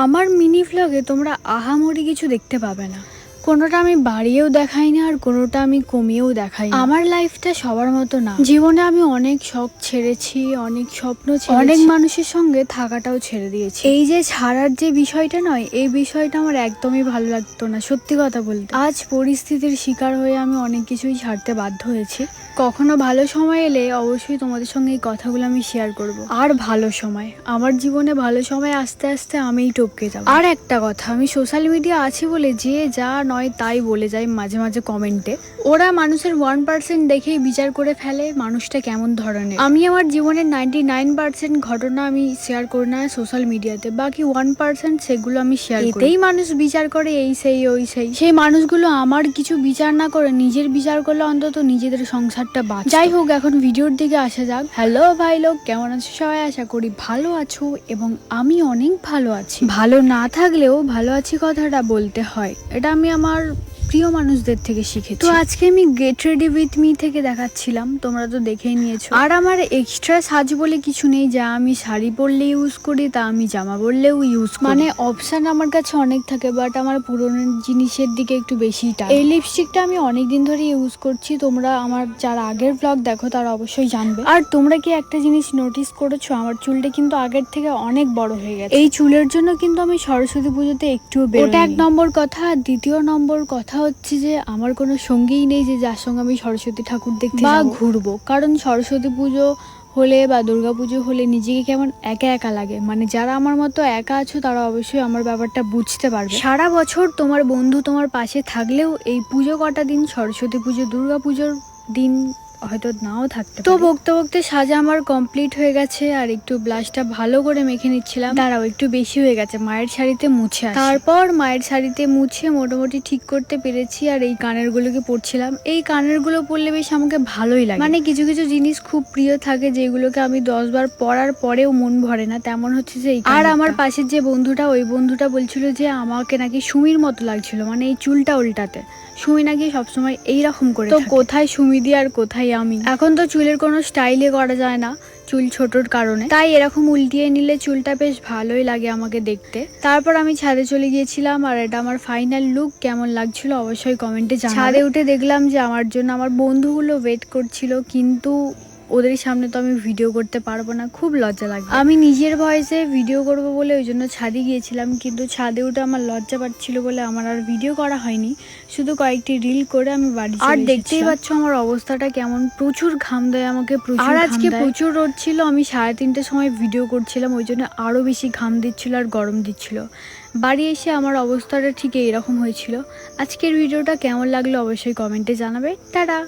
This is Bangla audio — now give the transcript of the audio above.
আমার মিনি ভ্লগে তোমরা আহামরি কিছু দেখতে পাবে না। কোনোটা আমি বাড়িয়েও দেখাই না আর কোনোটা আমি কমিয়েও দেখাই না। আমার লাইফটা সবার মতো না। জীবনে আমি অনেক শখ ছেড়েছি, অনেক স্বপ্ন ছেড়েছি, অনেক মানুষের সঙ্গে থাকাটাও ছেড়ে দিয়েছি। এই যে ছাড়ার যে বিষয়টা নয়, এই বিষয়টা আমার একদমই ভালো লাগতো না, সত্যি কথা বলতে। আজ পরিস্থিতির শিকার হয়ে আমি অনেক কিছুই ছাড়তে বাধ্য হয়েছি। কখনো ভালো সময় এলে অবশ্যই তোমাদের সঙ্গে এই কথাগুলো আমি শেয়ার করব। আর ভালো সময়, আমার জীবনে ভালো সময় আস্তে আস্তে আমিই টপকে যাব। আর একটা কথা, আমি সোশ্যাল মিডিয়া আছি বলে যে যা নয় তাই বলে যায় মাঝে মাঝে কমেন্টে। ওরা মানুষের 1% দেখেই বিচার করে ফেলে মানুষটা কেমন ধরনের। আমি আমার জীবনের 99% ঘটনা আমি শেয়ার করি না সোশ্যাল মিডিয়াতে, বাকি 1% সেগুলো আমি শেয়ার করি। এতেই মানুষ বিচার করে এই সেই ওই সেই মানুষগুলো আমার কিছু বিচার না করে নিজের বিচার করলে অন্তত নিজেদের সংসারটা বাঁচ। যাই হোক, এখন ভিডিওর দিকে আসা যাক। হ্যালো ভাই লোক, কেমন আছো সবাই? আশা করি ভালো আছো এবং আমি অনেক ভালো আছি। ভালো না থাকলেও ভালো আছি কথাটা বলতে হয়, এটা আমি আমার প্রিয় মানুষদের থেকে শিখেছি। তো আজকে আমি গেট রেডি উইথ মি থেকে দেখাচ্ছিলাম, তোমরা তো দেখেই নিয়েছো। আর আমার এক্সট্রা সাজ বলে কিছু নেই, যা আমি শাড়ি পরলে ইউজ করি তা আমি জামা পরলেও ইউজ করি। মানে অপশন আমার কাছে অনেক থাকে, বাট আমার পুরনো জিনিসের দিকে একটু বেশি টান। এই লিপস্টিকটা আমি অনেকদিন ধরে ইউজ করছি, তোমরা আমার যারা আগের ব্লগ দেখো তারা অবশ্যই জানবে। আর তোমরা কি একটা জিনিস নোটিস করেছো, আমার চুলটা কিন্তু আগের থেকে অনেক বড় হয়ে গেছে। এই চুলের জন্য কিন্তু আমি সরস্বতী পুজোতে একটুও বেরোইনি। ওটা এক নম্বর কথা। আর দ্বিতীয় নম্বর কথা হচ্ছে যে আমার কোনো সঙ্গীই নেই যে যার সঙ্গে আমি সরস্বতী ঠাকুর দেখতে বা ঘুরবো। কারণ সরস্বতী পুজো হলে বা দুর্গা পুজো হলে নিজেকে কেমন একা একা লাগে। মানে যারা আমার মতো একা আছো তারা অবশ্যই আমার ব্যাপারটা বুঝতে পারবে। সারা বছর তোমার বন্ধু তোমার পাশে থাকলেও এই পুজো কটা দিন, সরস্বতী পুজো দুর্গা পুজোর দিন হয়তো নাও থাকতে। তো বকতে বকতে সাজা আমার কমপ্লিট হয়ে গেছে, আর একটু ব্লাশটা ভালো করে মেখে নিচ্ছিলাম। দাঁড়াও, একটু বেশি হয়ে গেছে, মায়ের শাড়িতে মুছে আসি। তারপর মায়ের শাড়িতে মুছে মোটামুটি ঠিক করতে পেরেছি, আর এই কানের গুলোকে পরছিলাম। এই কানের গুলো পরলে বেশ আমাকে ভালোই লাগে। মানে কিছু কিছু জিনিস খুব প্রিয় থাকে যেগুলোকে আমি 10 বার পরার পরেও মন ভরে না, তেমন হচ্ছে যে এই। আর আমার পাশের যে বন্ধুটা, ওই বন্ধুটা বলছিল যে আমাকে নাকি সুমির মতো লাগছিল, মানে এই চুলটা উল্টাতে। সুমি নাকি সবসময় এইরকম করে। তো কোথায় সুমি দি আর কোথায় আমি? এখন তো চুলের কোনো স্টাইলে করা যায় না চুল ছোটোর কারণে, তাই এরকম উল্টিয়ে নিলে চুলটা বেশ ভালোই লাগে আমাকে দেখতে। তারপর আমি ছাদে চলে গিয়েছিলাম, আর এটা আমার ফাইনাল লুক। কেমন লাগছিল অবশ্যই কমেন্টে জানাবে। ছাদে উঠে দেখলাম যে আমার জন্য আমার বন্ধুগুলো ওয়েট করছিল, কিন্তু ওদের সামনে তো আমি ভিডিও করতে পারবো না, খুব লজ্জা লাগবে। আমি নিজের ভয়েসে ভিডিও করব বলে ওই জন্য ছাদে গিয়েছিলাম, কিন্তু ছাদে উঠে আমার লজ্জা পাচ্ছিল বলে আমার আর ভিডিও করা হয়নি। শুধু কয়েকটি রিল করে আমি বাড়ি চলে এসেছিলাম। আর দেখতেই পাচ্ছ আমার অবস্থাটা কেমন, প্রচুর ঘাম দেয় আমাকে, প্রচুর। আর আজকে প্রচুর রোদ ছিল, আমি 3:30টার সময় ভিডিও করছিলাম, ওই জন্য আরো বেশি ঘাম দিচ্ছিল আর গরম দিচ্ছিল। বাড়ি এসে আমার অবস্থাটা ঠিক এইরকম হয়েছিল। আজকের ভিডিওটা কেমন লাগলো অবশ্যই কমেন্টে জানাবে। টাটা।